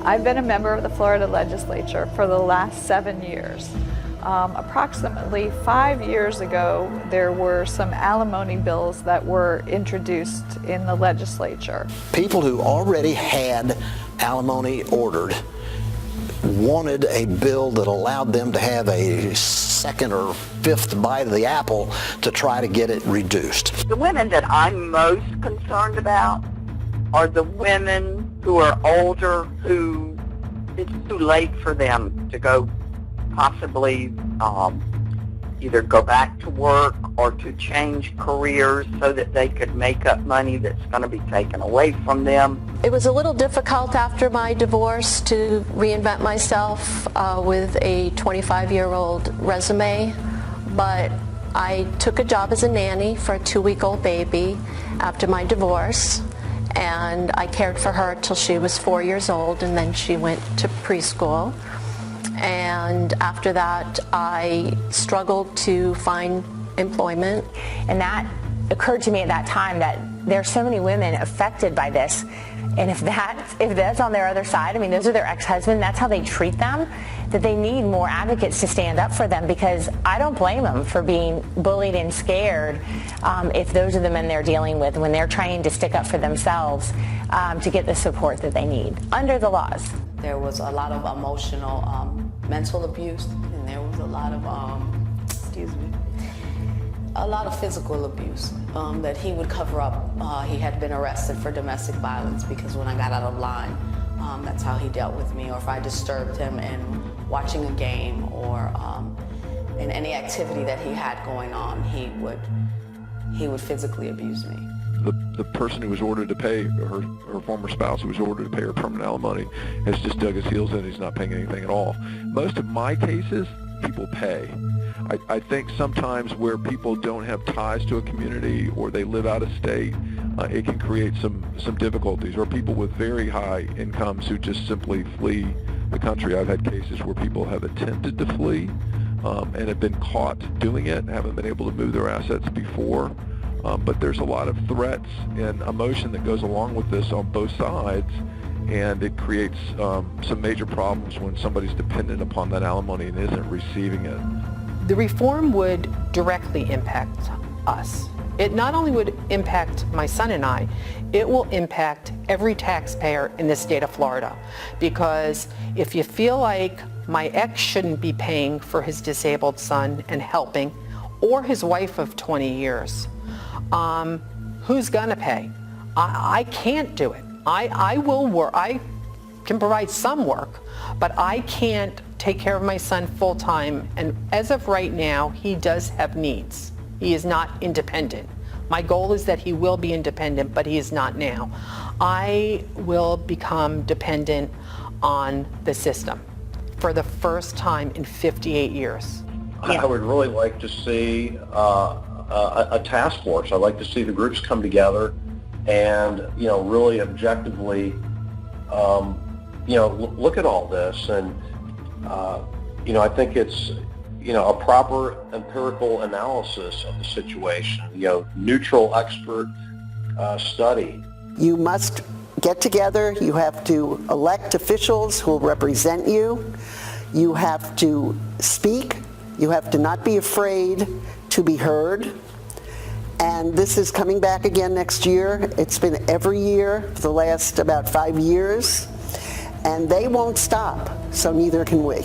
I've been a member of the Florida legislature for the last 7 years. Approximately 5 years ago, there were some alimony bills that were introduced in the legislature. People who already had alimony ordered wanted a bill that allowed them to have a second or fifth bite of the apple to try to get it reduced. The women that I'm most concerned about are the women who are older, who it's too late for them to go possibly either go back to work or to change careers so that they could make up money that's going to be taken away from them. It was a little difficult after my divorce to reinvent myself with a 25-year-old resume, but I took a job as a nanny for a 2-week-old baby after my divorce, and I cared for her till she was 4 years old, and then she went to preschool. And after that, I struggled to find employment. And that occurred to me at that time that there are so many women affected by this. And if that's on their other side, I mean, those are their ex-husbands, that's how they treat them, that they need more advocates to stand up for them, because I don't blame them for being bullied and scared if those are the men they're dealing with when they're trying to stick up for themselves to get the support that they need under the laws. There was a lot of emotional, mental abuse, and there was a lot of, a lot of physical abuse that he would cover up. He had been arrested for domestic violence because when I got out of line, that's how he dealt with me. Or if I disturbed him in watching a game or in any activity that he had going on, he would physically abuse me. The person who was ordered to pay, her former spouse who was ordered to pay her permanent alimony, has just dug his heels in. He's not paying anything at all. Most of my cases, people pay. I think sometimes where people don't have ties to a community or they live out of state, it can create some difficulties. Or people with very high incomes who just simply flee the country. I've had cases where people have attempted to flee and have been caught doing it and haven't been able to move their assets before. But there's a lot of threats and emotion that goes along with this on both sides, and it creates some major problems when somebody's dependent upon that alimony and isn't receiving it. The reform would directly impact us. It not only would impact my son and I, it will impact every taxpayer in the state of Florida. Because if you feel like my ex shouldn't be paying for his disabled son and helping, or his wife of 20 years, who's gonna pay? I can't do it. I will work. I can provide some work, but I can't take care of my son full time. And as of right now, he does have needs. He is not independent. My goal is that he will be independent, but he is not now. I will become dependent on the system for the first time in 58 years. I would really like to see a task force. I'd like to see the groups come together and, really objectively, look at all this. And, I think it's, a proper empirical analysis of the situation, neutral expert study. You must get together. You have to elect officials who will represent you. You have to speak. You have to not be afraid to be heard. And this is coming back again next year. It's been every year for the last about 5 years. And they won't stop, so neither can we.